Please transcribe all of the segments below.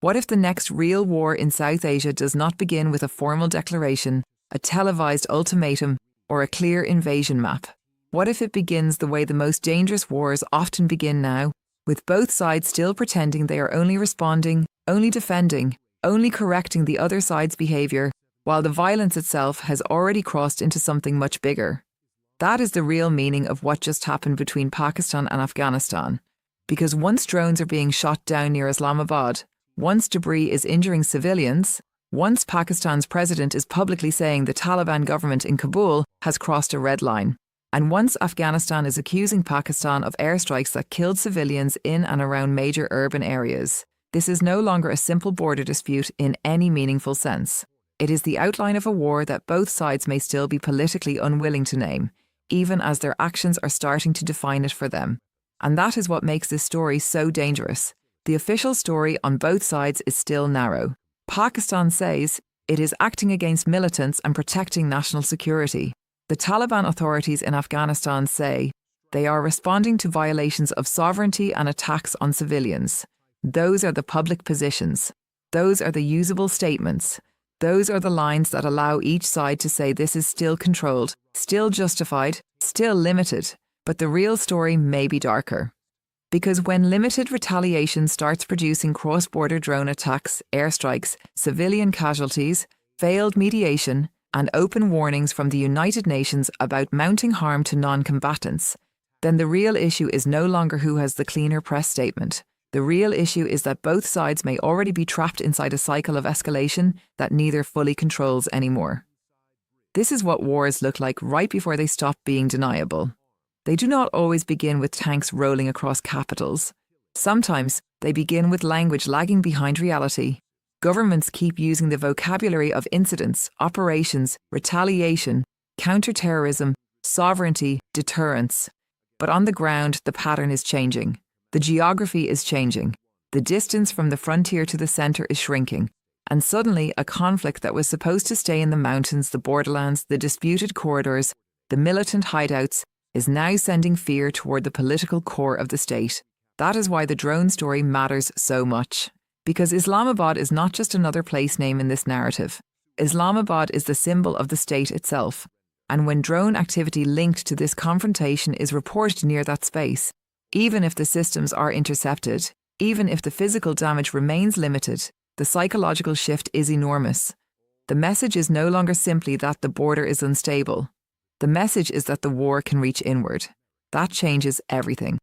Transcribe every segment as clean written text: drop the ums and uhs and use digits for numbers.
What if the next real war in South Asia does not begin with a formal declaration, a televised ultimatum, or a clear invasion map? What if it begins the way the most dangerous wars often begin now, with both sides still pretending they are only responding, only defending, only correcting the other side's behaviour, while the violence itself has already crossed into something much bigger? That is the real meaning of what just happened between Pakistan and Afghanistan. Because once drones are being shot down near Islamabad, once debris is injuring civilians, once Pakistan's president is publicly saying the Taliban government in Kabul has crossed a red line, and once Afghanistan is accusing Pakistan of airstrikes that killed civilians in and around major urban areas, this is no longer a simple border dispute in any meaningful sense. It is the outline of a war that both sides may still be politically unwilling to name, even as their actions are starting to define it for them. And that is what makes this story so dangerous. The official story on both sides is still narrow. Pakistan says it is acting against militants and protecting national security. The Taliban authorities in Afghanistan say they are responding to violations of sovereignty and attacks on civilians. Those are the public positions. Those are the usable statements. Those are the lines that allow each side to say this is still controlled, still justified, still limited. But the real story may be darker. Because when limited retaliation starts producing cross-border drone attacks, airstrikes, civilian casualties, failed mediation, and open warnings from the United Nations about mounting harm to non-combatants, then the real issue is no longer who has the cleaner press statement. The real issue is that both sides may already be trapped inside a cycle of escalation that neither fully controls anymore. This is what wars look like right before they stop being deniable. They do not always begin with tanks rolling across capitals. Sometimes they begin with language lagging behind reality. Governments keep using the vocabulary of incidents, operations, retaliation, counter-terrorism, sovereignty, deterrence. But on the ground, the pattern is changing. The geography is changing. The distance from the frontier to the centre is shrinking. And suddenly, a conflict that was supposed to stay in the mountains, the borderlands, the disputed corridors, the militant hideouts, is now sending fear toward the political core of the state. That is why the drone story matters so much. Because Islamabad is not just another place name in this narrative. Islamabad is the symbol of the state itself. And when drone activity linked to this confrontation is reported near that space, even if the systems are intercepted, even if the physical damage remains limited, the psychological shift is enormous. The message is no longer simply that the border is unstable. The message is that the war can reach inward. That changes everything.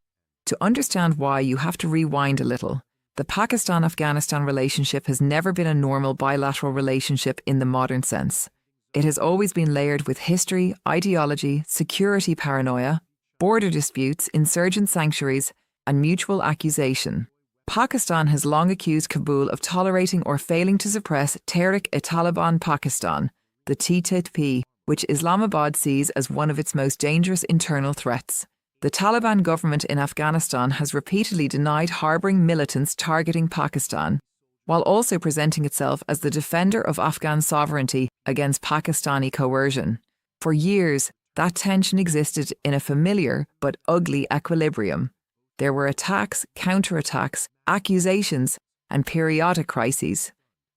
To understand why, you have to rewind a little. The Pakistan-Afghanistan relationship has never been a normal bilateral relationship in the modern sense. It has always been layered with history, ideology, security paranoia, border disputes, insurgent sanctuaries, and mutual accusation. Pakistan has long accused Kabul of tolerating or failing to suppress Tehrik-e-Taliban Pakistan, the TTP, which Islamabad sees as one of its most dangerous internal threats. The Taliban government in Afghanistan has repeatedly denied harbouring militants targeting Pakistan, while also presenting itself as the defender of Afghan sovereignty against Pakistani coercion. For years, that tension existed in a familiar but ugly equilibrium. There were attacks, counterattacks, accusations, and periodic crises.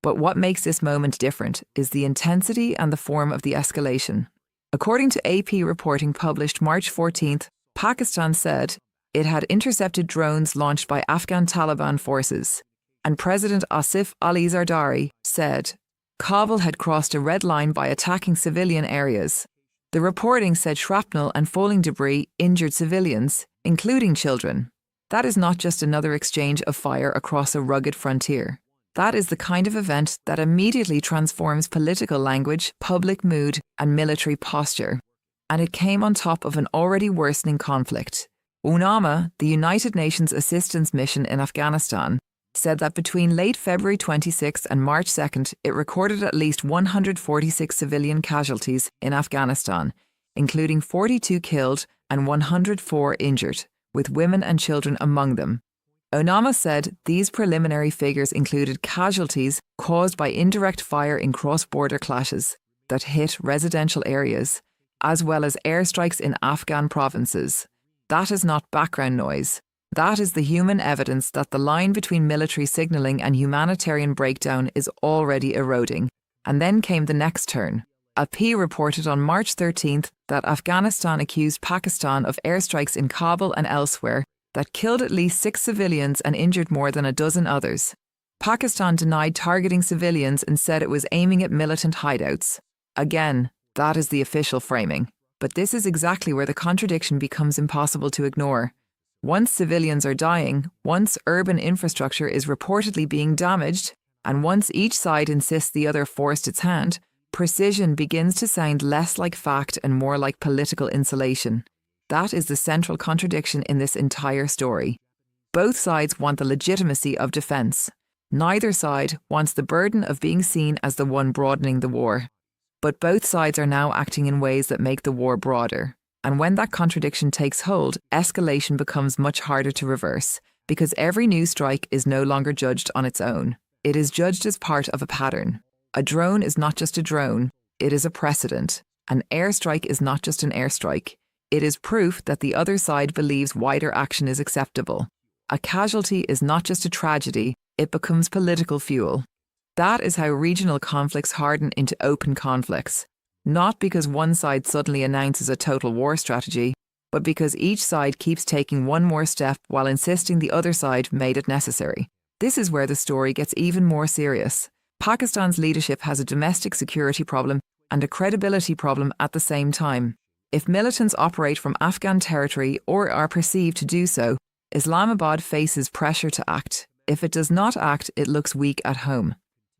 But what makes this moment different is the intensity and the form of the escalation. According to AP reporting published March 14th, Pakistan said it had intercepted drones launched by Afghan Taliban forces, and President Asif Ali Zardari said Kabul had crossed a red line by attacking civilian areas. The reporting said shrapnel and falling debris injured civilians, including children. That is not just another exchange of fire across a rugged frontier. That is the kind of event that immediately transforms political language, public mood, and military posture. And it came on top of an already worsening conflict. UNAMA, the United Nations Assistance Mission in Afghanistan, said that between late February 26 and March 2nd, it recorded at least 146 civilian casualties in Afghanistan, including 42 killed and 104 injured, with women and children among them. UNAMA said these preliminary figures included casualties caused by indirect fire in cross-border clashes that hit residential areas, as well as airstrikes in Afghan provinces. That is not background noise. That is the human evidence that the line between military signalling and humanitarian breakdown is already eroding. And then came the next turn. AP reported on March 13th that Afghanistan accused Pakistan of airstrikes in Kabul and elsewhere that killed at least 6 civilians and injured more than a dozen others. Pakistan denied targeting civilians and said it was aiming at militant hideouts. Again, that is the official framing. But this is exactly where the contradiction becomes impossible to ignore. Once civilians are dying, once urban infrastructure is reportedly being damaged, and once each side insists the other forced its hand, precision begins to sound less like fact and more like political insulation. That is the central contradiction in this entire story. Both sides want the legitimacy of defence. Neither side wants the burden of being seen as the one broadening the war. But both sides are now acting in ways that make the war broader. And when that contradiction takes hold, escalation becomes much harder to reverse, because every new strike is no longer judged on its own. It is judged as part of a pattern. A drone is not just a drone, it is a precedent. An airstrike is not just an airstrike. It is proof that the other side believes wider action is acceptable. A casualty is not just a tragedy, it becomes political fuel. That is how regional conflicts harden into open conflicts. Not because one side suddenly announces a total war strategy, but because each side keeps taking one more step while insisting the other side made it necessary. This is where the story gets even more serious. Pakistan's leadership has a domestic security problem and a credibility problem at the same time. If militants operate from Afghan territory or are perceived to do so, Islamabad faces pressure to act. If it does not act, it looks weak at home.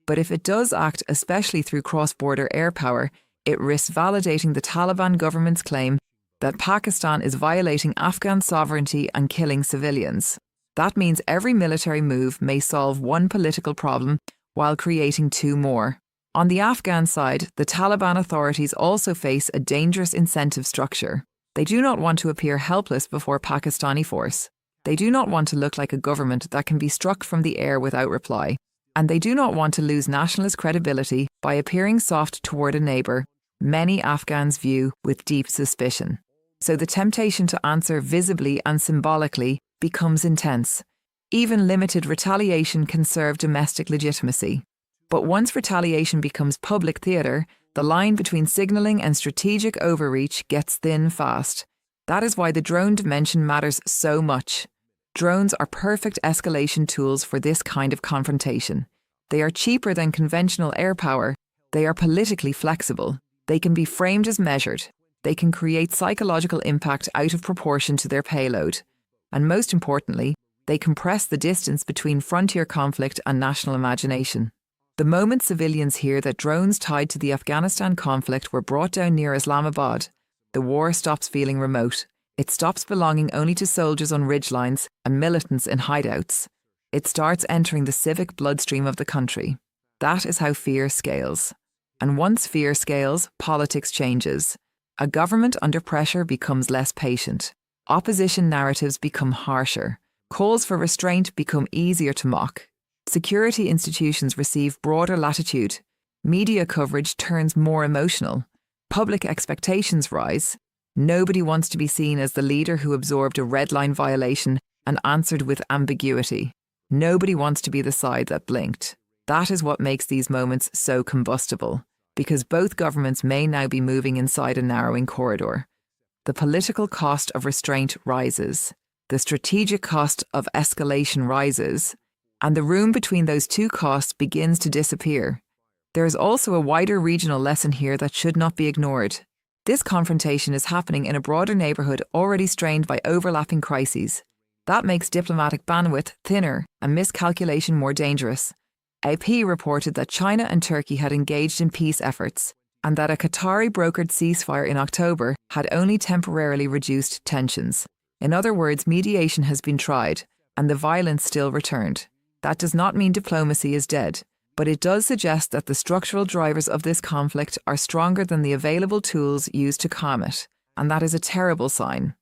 But if it does act, especially through cross-border air power, it risks validating the Taliban government's claim that Pakistan is violating Afghan sovereignty and killing civilians. That means every military move may solve one political problem while creating 2 more. On the Afghan side, the Taliban authorities also face a dangerous incentive structure. They do not want to appear helpless before Pakistani force. They do not want to look like a government that can be struck from the air without reply. And they do not want to lose nationalist credibility by appearing soft toward a neighbour many Afghans view with deep suspicion. So the temptation to answer visibly and symbolically becomes intense. Even limited retaliation can serve domestic legitimacy. But once retaliation becomes public theatre, the line between signalling and strategic overreach gets thin fast. That is why the drone dimension matters so much. Drones are perfect escalation tools for this kind of confrontation. They are cheaper than conventional air power. They are politically flexible. They can be framed as measured. They can create psychological impact out of proportion to their payload. And most importantly, they compress the distance between frontier conflict and national imagination. The moment civilians hear that drones tied to the Afghanistan conflict were brought down near Islamabad, the war stops feeling remote. It stops belonging only to soldiers on ridgelines and militants in hideouts. It starts entering the civic bloodstream of the country. That is how fear scales. And once fear scales, politics changes. A government under pressure becomes less patient. Opposition narratives become harsher. Calls for restraint become easier to mock. Security institutions receive broader latitude. Media coverage turns more emotional. Public expectations rise. Nobody wants to be seen as the leader who absorbed a red line violation and answered with ambiguity. Nobody wants to be the side that blinked. That is what makes these moments so combustible, because both governments may now be moving inside a narrowing corridor. The political cost of restraint rises. The strategic cost of escalation rises, and the room between those 2 costs begins to disappear. There is also a wider regional lesson here that should not be ignored. This confrontation is happening in a broader neighbourhood already strained by overlapping crises. That makes diplomatic bandwidth thinner and miscalculation more dangerous. AP reported that China and Turkey had engaged in peace efforts, and that a Qatari-brokered ceasefire in October had only temporarily reduced tensions. In other words, mediation has been tried, and the violence still returned. That does not mean diplomacy is dead, but it does suggest that the structural drivers of this conflict are stronger than the available tools used to calm it, and that is a terrible sign.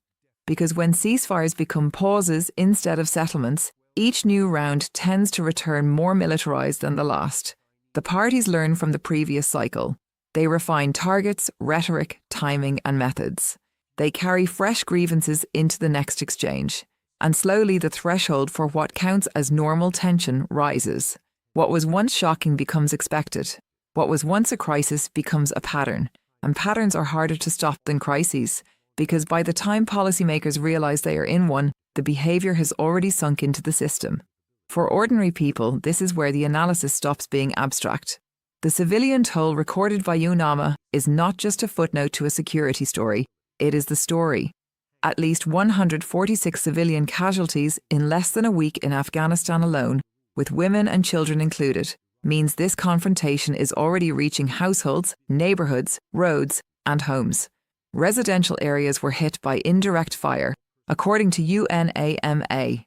Because when ceasefires become pauses instead of settlements, each new round tends to return more militarized than the last. The parties learn from the previous cycle. They refine targets, rhetoric, timing, and methods. They carry fresh grievances into the next exchange. And slowly the threshold for what counts as normal tension rises. What was once shocking becomes expected. What was once a crisis becomes a pattern. And patterns are harder to stop than crises, because by the time policymakers realize they are in one, the behavior has already sunk into the system. For ordinary people, this is where the analysis stops being abstract. The civilian toll recorded by UNAMA is not just a footnote to a security story, it is the story. At least 146 civilian casualties in less than a week in Afghanistan alone, with women and children included, means this confrontation is already reaching households, neighbourhoods, roads, and homes. Residential areas were hit by indirect fire, according to UNAMA.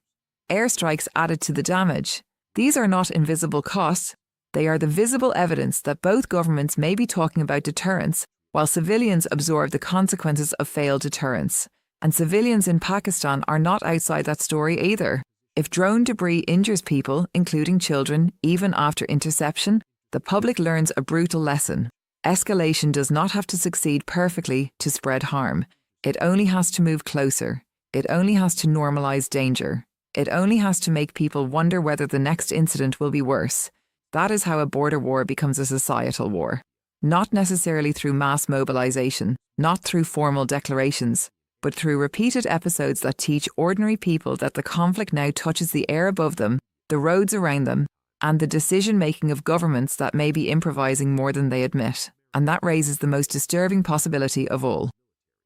Airstrikes added to the damage. These are not invisible costs, they are the visible evidence that both governments may be talking about deterrence, while civilians absorb the consequences of failed deterrence. And civilians in Pakistan are not outside that story either. If drone debris injures people, including children, even after interception, the public learns a brutal lesson. Escalation does not have to succeed perfectly to spread harm. It only has to move closer. It only has to normalize danger. It only has to make people wonder whether the next incident will be worse. That is how a border war becomes a societal war. Not necessarily through mass mobilization, not through formal declarations, but through repeated episodes that teach ordinary people that the conflict now touches the air above them, the roads around them, and the decision-making of governments that may be improvising more than they admit. And that raises the most disturbing possibility of all.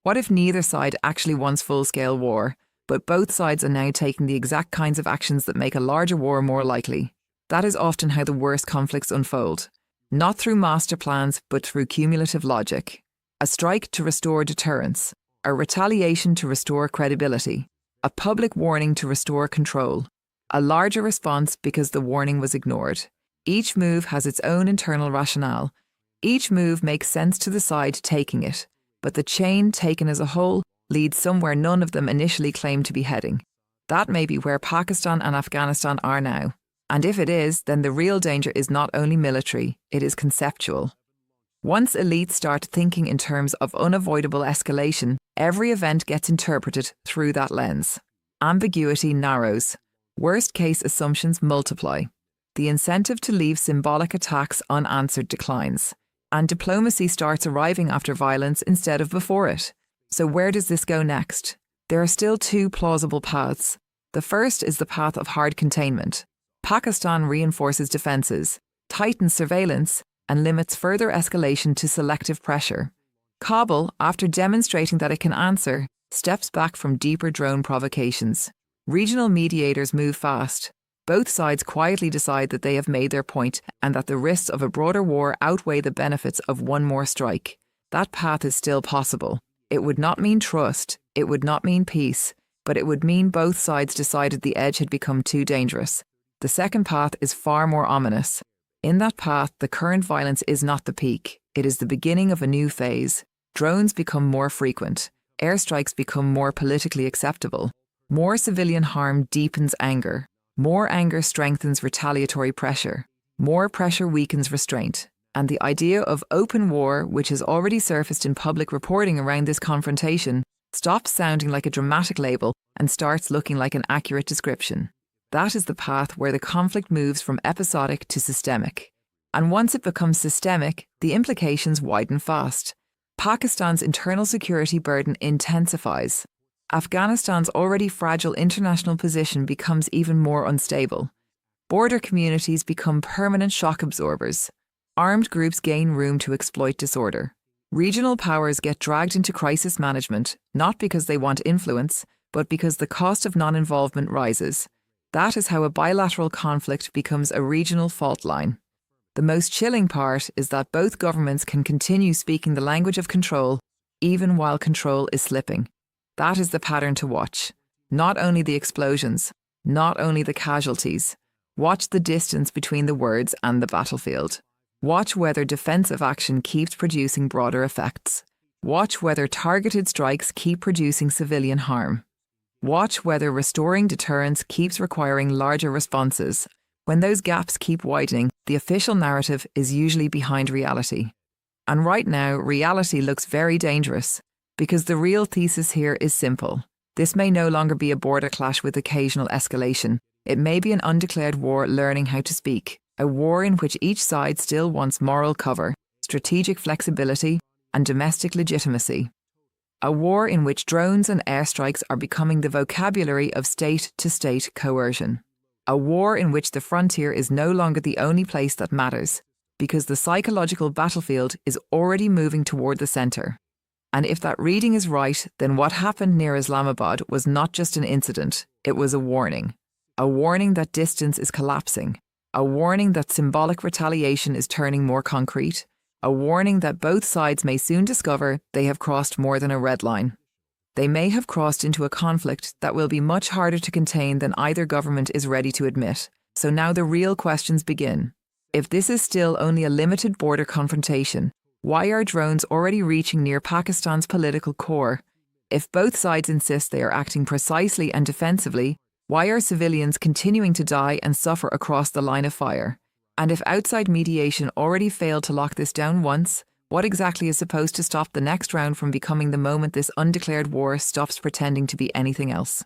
What if neither side actually wants full-scale war, but both sides are now taking the exact kinds of actions that make a larger war more likely? That is often how the worst conflicts unfold. Not through master plans, but through cumulative logic. A strike to restore deterrence. A retaliation to restore credibility. A public warning to restore control. A larger response because the warning was ignored. Each move has its own internal rationale. Each move makes sense to the side taking it, but the chain taken as a whole leads somewhere none of them initially claimed to be heading. That may be where Pakistan and Afghanistan are now. And if it is, then the real danger is not only military, it is conceptual. Once elites start thinking in terms of unavoidable escalation, every event gets interpreted through that lens. Ambiguity narrows. Worst-case assumptions multiply. The incentive to leave symbolic attacks unanswered declines. And diplomacy starts arriving after violence instead of before it. So where does this go next? There are still two plausible paths. The first is the path of hard containment. Pakistan reinforces defences, tightens surveillance, and limits further escalation to selective pressure. Kabul, after demonstrating that it can answer, steps back from deeper drone provocations. Regional mediators move fast. Both sides quietly decide that they have made their point and that the risks of a broader war outweigh the benefits of one more strike. That path is still possible. It would not mean trust, it would not mean peace, but it would mean both sides decided the edge had become too dangerous. The second path is far more ominous. In that path, the current violence is not the peak. It is the beginning of a new phase. Drones become more frequent. Airstrikes become more politically acceptable. More civilian harm deepens anger. More anger strengthens retaliatory pressure. More pressure weakens restraint. And the idea of open war, which has already surfaced in public reporting around this confrontation, stops sounding like a dramatic label and starts looking like an accurate description. That is the path where the conflict moves from episodic to systemic. And once it becomes systemic, the implications widen fast. Pakistan's internal security burden intensifies. Afghanistan's already fragile international position becomes even more unstable. Border communities become permanent shock absorbers. Armed groups gain room to exploit disorder. Regional powers get dragged into crisis management, not because they want influence, but because the cost of non-involvement rises. That is how a bilateral conflict becomes a regional fault line. The most chilling part is that both governments can continue speaking the language of control, even while control is slipping. That is the pattern to watch. Not only the explosions, not only the casualties. Watch the distance between the words and the battlefield. Watch whether defensive action keeps producing broader effects. Watch whether targeted strikes keep producing civilian harm. Watch whether restoring deterrence keeps requiring larger responses. When those gaps keep widening, the official narrative is usually behind reality. And right now, reality looks very dangerous, because the real thesis here is simple. This may no longer be a border clash with occasional escalation. It may be an undeclared war learning how to speak, a war in which each side still wants moral cover, strategic flexibility, and domestic legitimacy. A war in which drones and airstrikes are becoming the vocabulary of state-to-state coercion. A war in which the frontier is no longer the only place that matters, because the psychological battlefield is already moving toward the centre. And if that reading is right, then what happened near Islamabad was not just an incident, it was a warning. A warning that distance is collapsing. A warning that symbolic retaliation is turning more concrete. A warning that both sides may soon discover they have crossed more than a red line. They may have crossed into a conflict that will be much harder to contain than either government is ready to admit. So now the real questions begin. If this is still only a limited border confrontation, why are drones already reaching near Pakistan's political core? If both sides insist they are acting precisely and defensively, why are civilians continuing to die and suffer across the line of fire? And if outside mediation already failed to lock this down once, what exactly is supposed to stop the next round from becoming the moment this undeclared war stops pretending to be anything else?